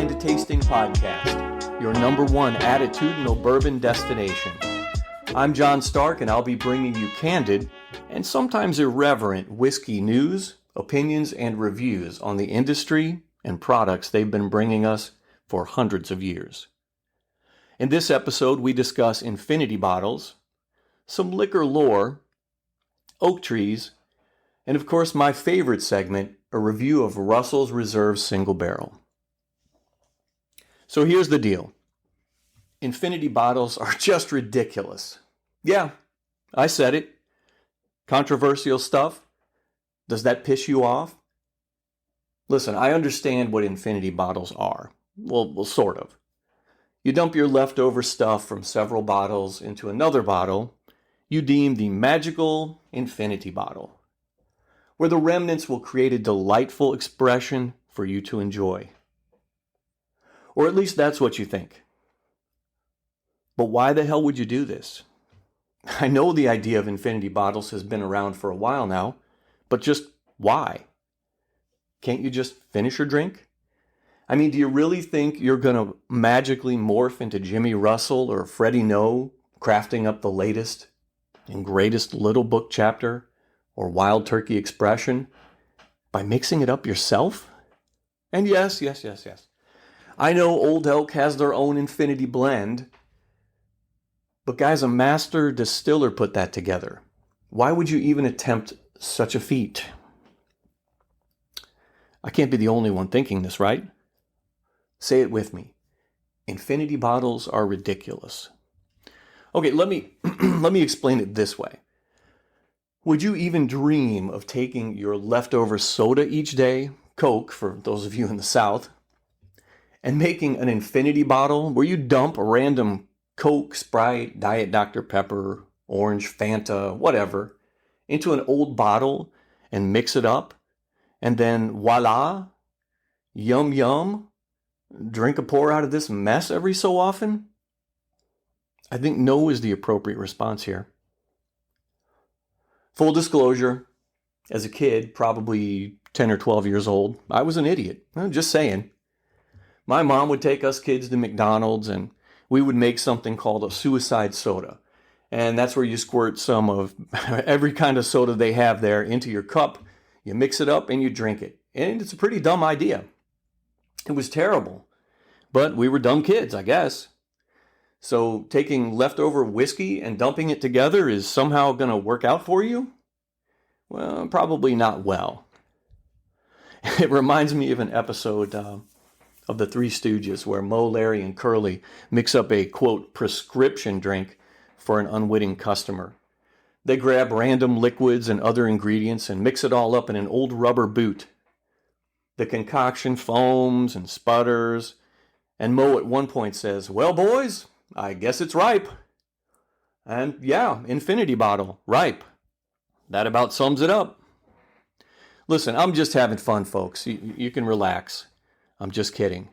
Blind Tasting Podcast, your number one attitudinal bourbon destination. I'm John Stark, and I'll be bringing you candid and sometimes irreverent whiskey news, opinions, and reviews on the industry and products they've been bringing us for hundreds of years. In this episode, we discuss infinity bottles, some liquor lore, oak trees, and of course my favorite segment, a review of Russell's Reserve Single Barrel. So here's the deal. Infinity bottles are just ridiculous. Yeah, I said it. Controversial stuff. Does that piss you off? Listen, I understand what infinity bottles are. Well, sort of. You dump your leftover stuff from several bottles into another bottle you deem the magical infinity bottle, where the remnants will create a delightful expression for you to enjoy. Or at least that's what you think. But why the hell would you do this? I know the idea of infinity bottles has been around for a while now, but just why? Can't you just finish your drink? I mean, do you really think you're going to magically morph into Jimmy Russell or Freddie Noe, crafting up the latest and greatest Little Book chapter or Wild Turkey expression by mixing it up yourself? And yes. I know Old Elk has their own infinity blend, but guys, a master distiller put that together. Why would you even attempt such a feat? I can't be the only one thinking this, right? Say it with me. Infinity bottles are ridiculous. Okay, let me explain it this way. Would you even dream of taking your leftover soda each day, Coke for those of you in the South, and making an infinity bottle where you dump a random Coke, Sprite, Diet Dr. Pepper, Orange, Fanta, whatever, into an old bottle and mix it up, and then voila, yum yum, drink a pour out of this mess every so often? I think no is the appropriate response here. Full disclosure, as a kid, probably 10 or 12 years old, I was an idiot. I'm just saying. My mom would take us kids to McDonald's and we would make something called a suicide soda. And that's where you squirt some of every kind of soda they have there into your cup. You mix it up and you drink it. And it's a pretty dumb idea. It was terrible. But we were dumb kids, I guess. So taking leftover whiskey and dumping it together is somehow going to work out for you? Well, probably not well. It reminds me of an episode of the Three Stooges where Moe, Larry, and Curly mix up a, quote, prescription drink for an unwitting customer. They grab random liquids and other ingredients and mix it all up in an old rubber boot. The concoction foams and sputters, and Moe at one point says, "Well, boys, I guess it's ripe." And yeah, infinity bottle, ripe. That about sums it up. Listen, I'm just having fun, folks. You can relax. I'm just kidding.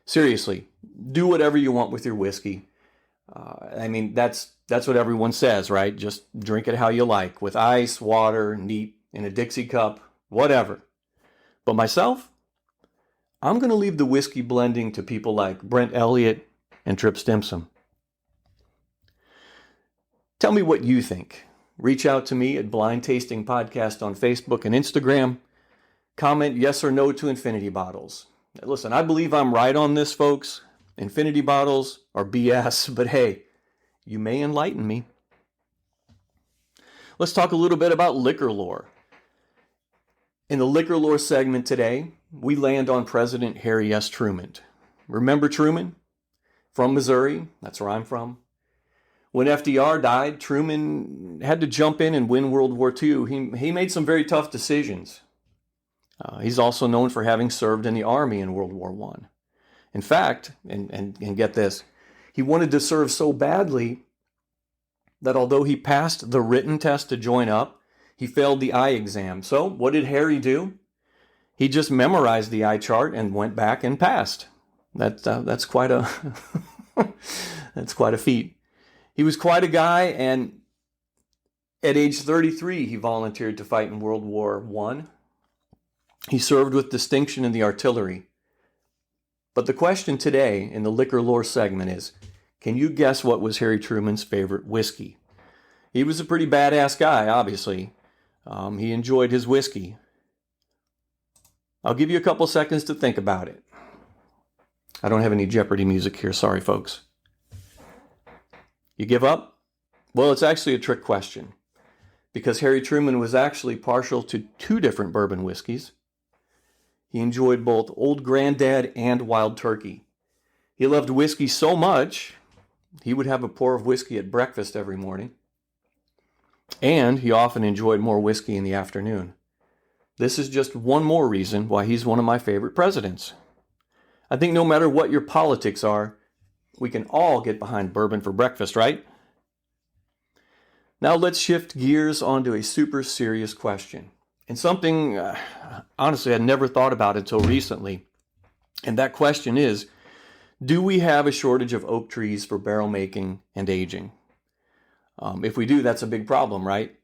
Seriously, do whatever you want with your whiskey. I mean, that's what everyone says, right? Just drink it how you like, with ice, water, neat, in a Dixie cup, whatever. But myself, I'm going to leave the whiskey blending to people like Brent Elliott and Trip Stimson. Tell me what you think. Reach out to me at Blind Tasting Podcast on Facebook and Instagram. Comment yes or no to infinity bottles. Listen, I believe I'm right on this, folks. Infinity bottles are BS, but hey, you may enlighten me. Let's talk a little bit about liquor lore. In the liquor lore segment today, we land on President Harry S. Truman. Remember Truman? From Missouri, that's where I'm from. When FDR died, Truman had to jump in and win World War II. He made some very tough decisions. He's also known for having served in the Army in World War I. In fact, and get this, he wanted to serve so badly that although he passed the written test to join up, he failed the eye exam. So what did Harry do? He just memorized the eye chart and went back and passed. That's quite a that's quite a feat. He was quite a guy, and at age 33, he volunteered to fight in World War I. He served with distinction in the artillery. But the question today in the liquor lore segment is, can you guess what was Harry Truman's favorite whiskey? He was a pretty badass guy, obviously. He enjoyed his whiskey. I'll give you a couple seconds to think about it. I don't have any Jeopardy music here, sorry folks. You give up? Well, it's actually a trick question, because Harry Truman was actually partial to two different bourbon whiskeys. He enjoyed both Old Granddad and Wild Turkey. He loved whiskey so much, he would have a pour of whiskey at breakfast every morning. And he often enjoyed more whiskey in the afternoon. This is just one more reason why he's one of my favorite presidents. I think no matter what your politics are, we can all get behind bourbon for breakfast, right? Now let's shift gears onto a super serious question. And something, honestly, I never thought about until recently. And that question is, do we have a shortage of oak trees for barrel making and aging? If we do, that's a big problem, right?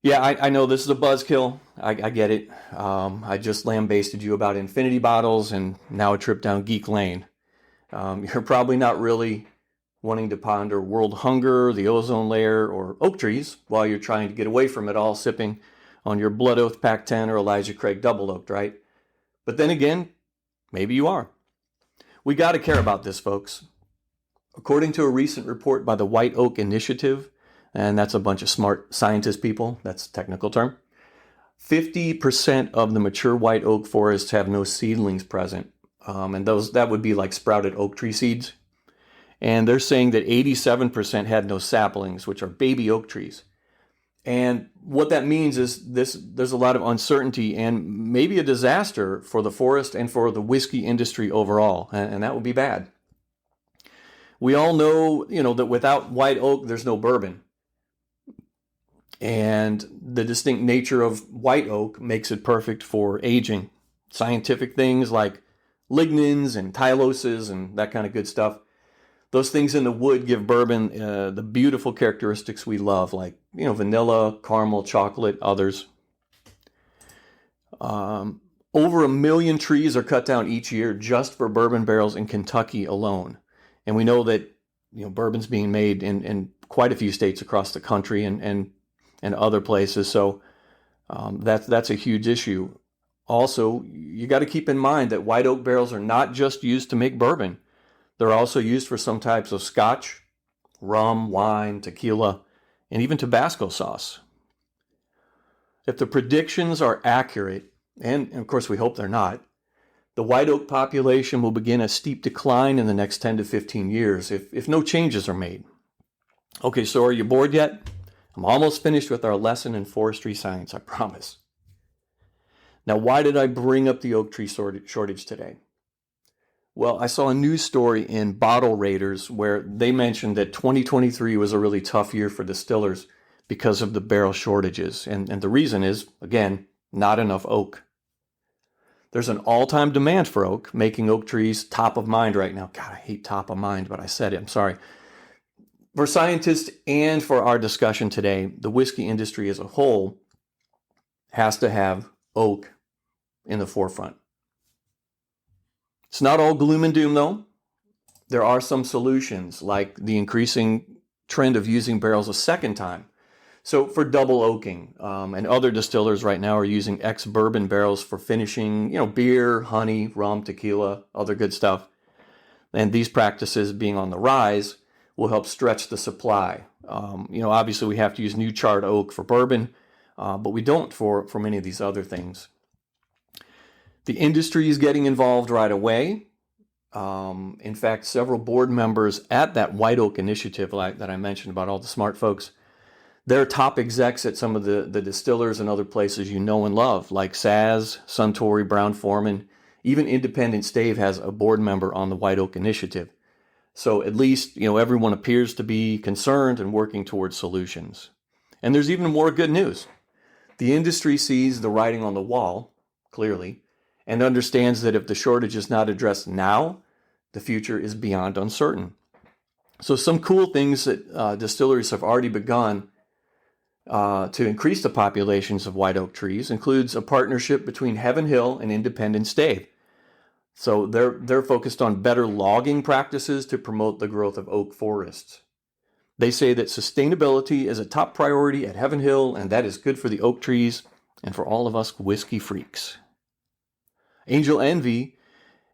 Yeah, I know this is a buzzkill. I get it. I just lambasted you about infinity bottles and now a trip down geek lane. You're probably not really wanting to ponder world hunger, the ozone layer, or oak trees while you're trying to get away from it all, sipping on your Blood Oath Pac-10 or Elijah Craig Double Oaked, right? But then again, maybe you are. We got to care about this, folks. According to a recent report by the White Oak Initiative, and that's a bunch of smart scientist people, that's a technical term, 50% of the mature white oak forests have no seedlings present. And that would be like sprouted oak tree seeds. And they're saying that 87% had no saplings, which are baby oak trees. And what that means is there's a lot of uncertainty and maybe a disaster for the forest and for the whiskey industry overall, and that would be bad. We all know, that without white oak, there's no bourbon. And the distinct nature of white oak makes it perfect for aging. Scientific things like lignins and tyloses and that kind of good stuff. Those things in the wood give bourbon the beautiful characteristics we love, like, vanilla, caramel, chocolate, others. Over 1 million trees are cut down each year just for bourbon barrels in Kentucky alone. And we know that, bourbon's being made in quite a few states across the country and other places. So that's a huge issue. Also, you got to keep in mind that white oak barrels are not just used to make bourbon. They're also used for some types of scotch, rum, wine, tequila, and even Tabasco sauce. If the predictions are accurate, and of course we hope they're not, the white oak population will begin a steep decline in the next 10 to 15 years if no changes are made. Okay, so are you bored yet? I'm almost finished with our lesson in forestry science, I promise. Now, why did I bring up the oak tree shortage today? Well, I saw a news story in Bottle Raiders where they mentioned that 2023 was a really tough year for distillers because of the barrel shortages. And the reason is, again, not enough oak. There's an all-time demand for oak, making oak trees top of mind right now. God, I hate top of mind, but I said it. I'm sorry. For scientists and for our discussion today, the whiskey industry as a whole has to have oak in the forefront. It's not all gloom and doom, though. There are some solutions, like the increasing trend of using barrels a second time. So for double oaking, and other distillers right now are using ex-bourbon barrels for finishing, beer, honey, rum, tequila, other good stuff. And these practices being on the rise will help stretch the supply. Obviously we have to use new charred oak for bourbon, but we don't for many of these other things. The industry is getting involved right away. In fact, several board members at that White Oak Initiative that I mentioned about all the smart folks, they're top execs at some of the distillers and other places you know and love, like Saz, Suntory, Brown-Forman. Even Independent Stave has a board member on the White Oak Initiative. So at least, everyone appears to be concerned and working towards solutions. And there's even more good news. The industry sees the writing on the wall, clearly, and understands that if the shortage is not addressed now, the future is beyond uncertain. So some cool things that distilleries have already begun to increase the populations of white oak trees includes a partnership between Heaven Hill and Independent Stave. So they're focused on better logging practices to promote the growth of oak forests. They say that sustainability is a top priority at Heaven Hill, and that is good for the oak trees and for all of us whiskey freaks. Angel Envy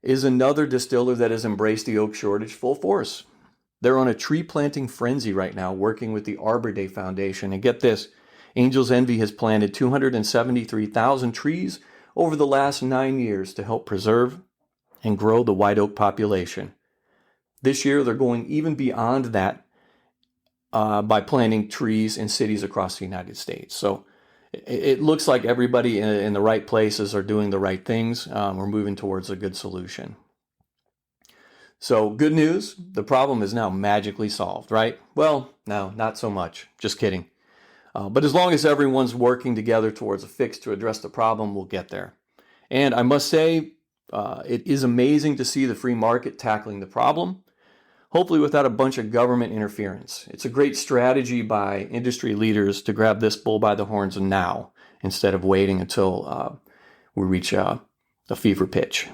is another distiller that has embraced the oak shortage full force. They're on a tree planting frenzy right now, working with the Arbor Day Foundation. And get this, Angel's Envy has planted 273,000 trees over the last 9 years to help preserve and grow the white oak population. This year, they're going even beyond that by planting trees in cities across the United States. So it looks like everybody in the right places are doing the right things. We're moving towards a good solution. So good news, the problem is now magically solved, right? Well, no, not so much. Just kidding. But as long as everyone's working together towards a fix to address the problem, we'll get there. And I must say, it is amazing to see the free market tackling the problem, hopefully without a bunch of government interference. It's a great strategy by industry leaders to grab this bull by the horns now, instead of waiting until we reach a fever pitch.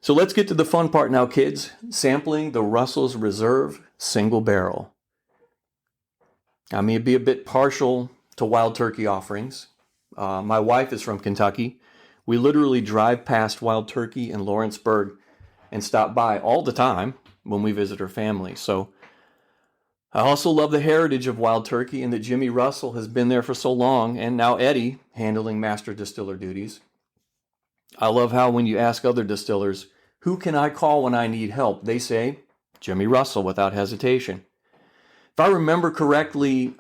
So let's get to the fun part now, kids. Sampling the Russell's Reserve Single Barrel. I may be a bit partial to wild turkey offerings. My wife is from Kentucky. We literally drive past Wild Turkey in Lawrenceburg and stop by all the time when we visit her family. So I also love the heritage of Wild Turkey and that Jimmy Russell has been there for so long, and now Eddie handling master distiller duties. I love how when you ask other distillers, who can I call when I need help? They say Jimmy Russell without hesitation. If I remember correctly,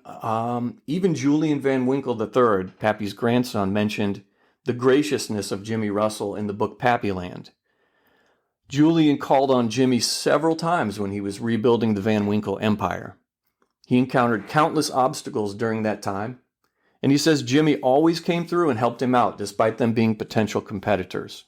even Julian Van Winkle III, Pappy's grandson, mentioned the graciousness of Jimmy Russell in the book Pappyland. Julian called on Jimmy several times when he was rebuilding the Van Winkle empire. He encountered countless obstacles during that time, and he says Jimmy always came through and helped him out, despite them being potential competitors.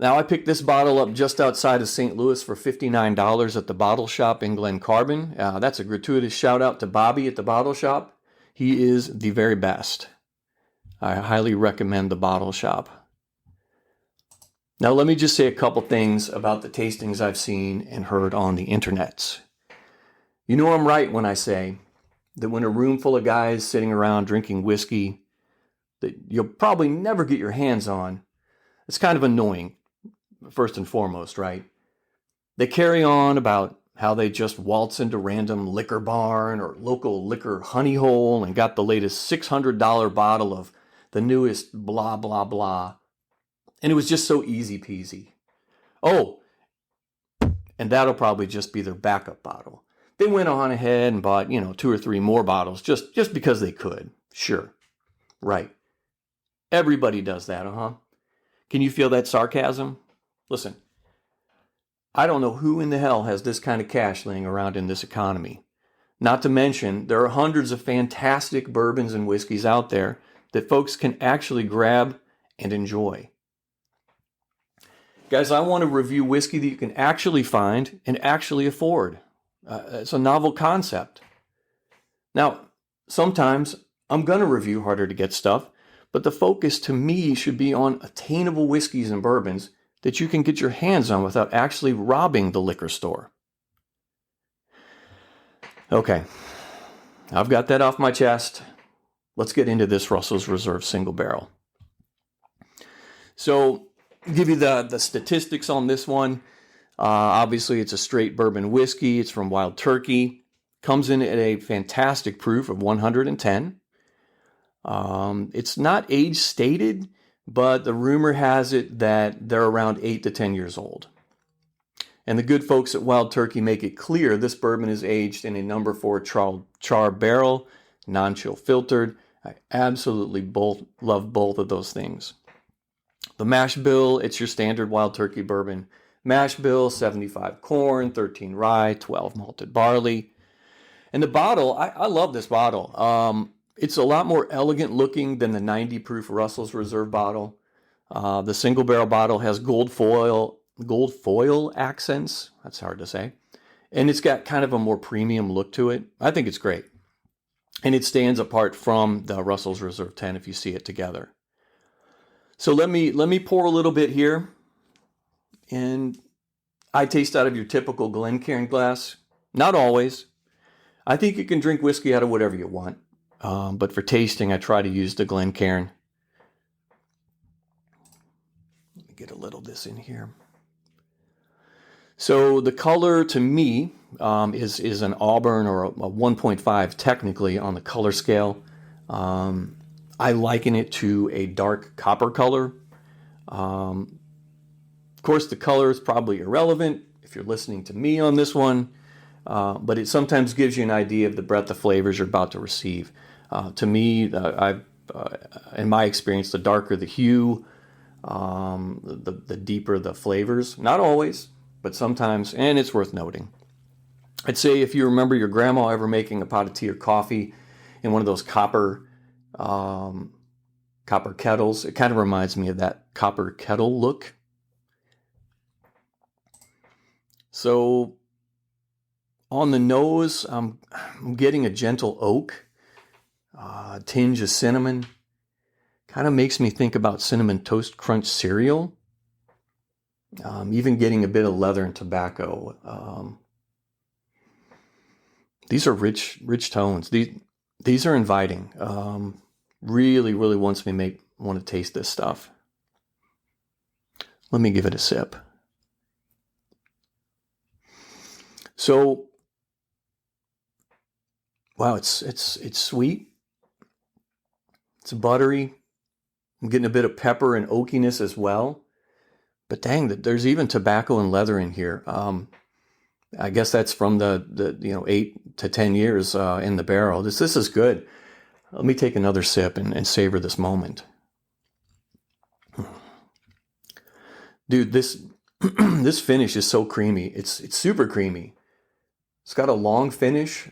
Now, I picked this bottle up just outside of St. Louis for $59 at the bottle shop in Glen Carbon. That's a gratuitous shout out to Bobby at the bottle shop. He is the very best. I highly recommend the bottle shop. Now, let me just say a couple things about the tastings I've seen and heard on the internets. You know I'm right when I say that when a room full of guys sitting around drinking whiskey that you'll probably never get your hands on, it's kind of annoying, first and foremost, right? They carry on about how they just waltz into random liquor barn or local liquor honey hole and got the latest $600 bottle of the newest blah, blah, blah. And it was just so easy peasy. Oh, and that'll probably just be their backup bottle. They went on ahead and bought, 2 or 3 more bottles just because they could. Sure. Right. Everybody does that, Can you feel that sarcasm? Listen, I don't know who in the hell has this kind of cash laying around in this economy. Not to mention, there are hundreds of fantastic bourbons and whiskeys out there that folks can actually grab and enjoy. Guys, I want to review whiskey that you can actually find and actually afford. It's a novel concept. Now, sometimes I'm going to review harder to get stuff, but the focus to me should be on attainable whiskeys and bourbons that you can get your hands on without actually robbing the liquor store. Okay, I've got that off my chest. Let's get into this Russell's Reserve Single Barrel. So, I'll give you the statistics on this one. Obviously, it's a straight bourbon whiskey. It's from Wild Turkey. Comes in at a fantastic proof of 110. It's not age stated, but the rumor has it that they're around 8 to 10 years old. And the good folks at Wild Turkey make it clear this bourbon is aged in a number 4 char barrel, non-chill filtered. I absolutely love both of those things. The mash bill, it's your standard Wild Turkey bourbon. Mash bill, 75 corn, 13 rye, 12 malted barley. And the bottle, I love this bottle. It's a lot more elegant looking than the 90 proof Russell's Reserve bottle. The single barrel bottle has gold foil accents. That's hard to say. And it's got kind of a more premium look to it. I think it's great. And it stands apart from the Russell's Reserve 10 if you see it together. So let me pour a little bit here, and I taste out of your typical Glencairn glass. Not always. I think you can drink whiskey out of whatever you want, but for tasting, I try to use the Glencairn. Let me get a little of this in here. So the color to me is an auburn or a 1.5 technically on the color scale. I liken it to a dark copper color. Of course, the color is probably irrelevant if you're listening to me on this one, but it sometimes gives you an idea of the breadth of flavors you're about to receive. To me, in my experience, the darker the hue, the deeper the flavors. Not always, but sometimes, and it's worth noting. I'd say if you remember your grandma ever making a pot of tea or coffee in one of those copper kettles, it kind of reminds me of that copper kettle look. So on the nose, I'm getting a gentle oak, a tinge of cinnamon. Kind of makes me think about Cinnamon Toast Crunch cereal. Even getting a bit of leather and tobacco. These are rich tones. These are inviting. Really wants me want to taste this stuff. Let me give it a sip. So, wow, it's sweet. It's buttery. I'm getting a bit of pepper and oakiness as well. But dang, there's even tobacco and leather in here. I guess that's from the 8 to 10 years in the barrel. This is good. Let me take another sip and savor this moment. Dude, this this finish is so creamy. It's super creamy. It's got a long finish.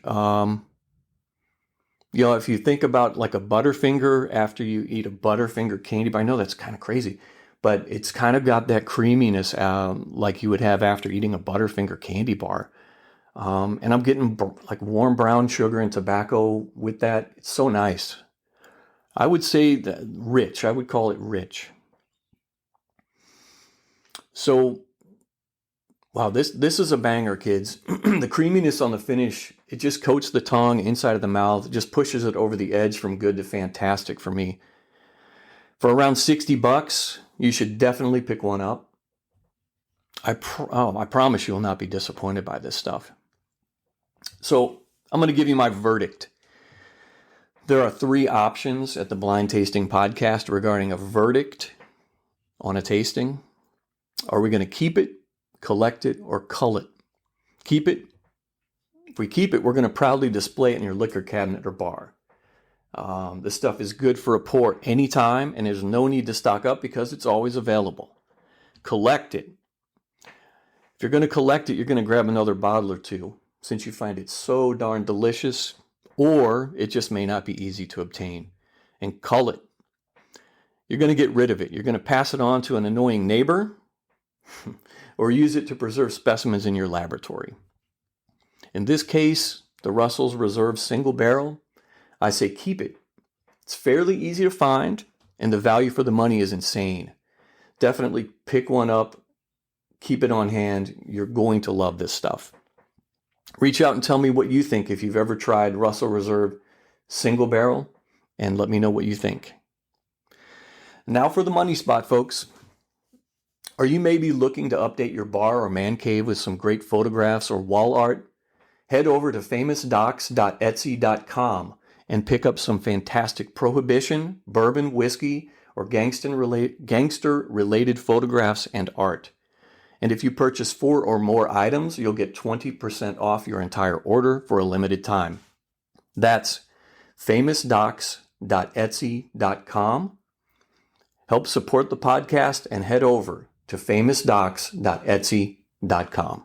If you think about like a Butterfinger after you eat a Butterfinger candy bar, I know that's kind of crazy, but it's kind of got that creaminess like you would have after eating a Butterfinger candy bar. And I'm getting like warm brown sugar and tobacco with that. It's so nice. I would say that rich. I would call it rich. So, wow, this is a banger, kids. The creaminess on the finish, it just coats the tongue inside of the mouth. It just pushes it over the edge from good to fantastic for me. For around $60, you should definitely pick one up. I promise you will not be disappointed by this stuff. So I'm going to give you my verdict. There are 3 options at the Blind Tasting Podcast regarding a verdict on a tasting. Are we going to keep it, collect it, or cull it? Keep it. If we keep it, we're going to proudly display it in your liquor cabinet or bar. This stuff is good for a pour anytime, and there's no need to stock up because it's always available. Collect it. If you're going to collect it, you're going to grab another bottle or two since you find it so darn delicious, or it just may not be easy to obtain. And cull it. You're going to get rid of it. You're going to pass it on to an annoying neighbor or use it to preserve specimens in your laboratory. In this case, the Russell's Reserve Single Barrel, I say keep it. It's fairly easy to find, and the value for the money is insane. Definitely pick one up, keep it on hand. You're going to love this stuff. Reach out and tell me what you think if you've ever tried Russell Reserve Single Barrel, and let me know what you think. Now for the money spot, folks. Are you maybe looking to update your bar or man cave with some great photographs or wall art? Head over to famousdocs.etsy.com and pick up some fantastic prohibition, bourbon, whiskey, or gangster-related photographs and art. And if you purchase 4 or more items, you'll get 20% off your entire order for a limited time. That's famousdocs.etsy.com. Help support the podcast and head over to famousdocs.etsy.com.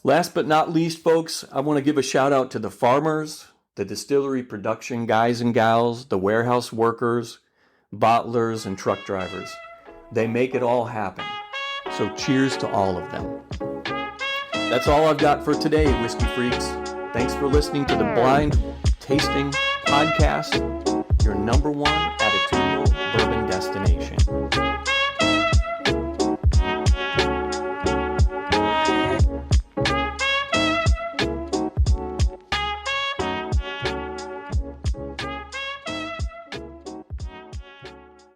Last but not least, folks, I want to give a shout out to the farmers, the distillery production guys and gals, the warehouse workers, bottlers, and truck drivers. They make it all happen. So cheers to all of them. That's all I've got for today, Whiskey Freaks. Thanks for listening to the Blind Tasting Podcast, your number one attitudinal bourbon destination.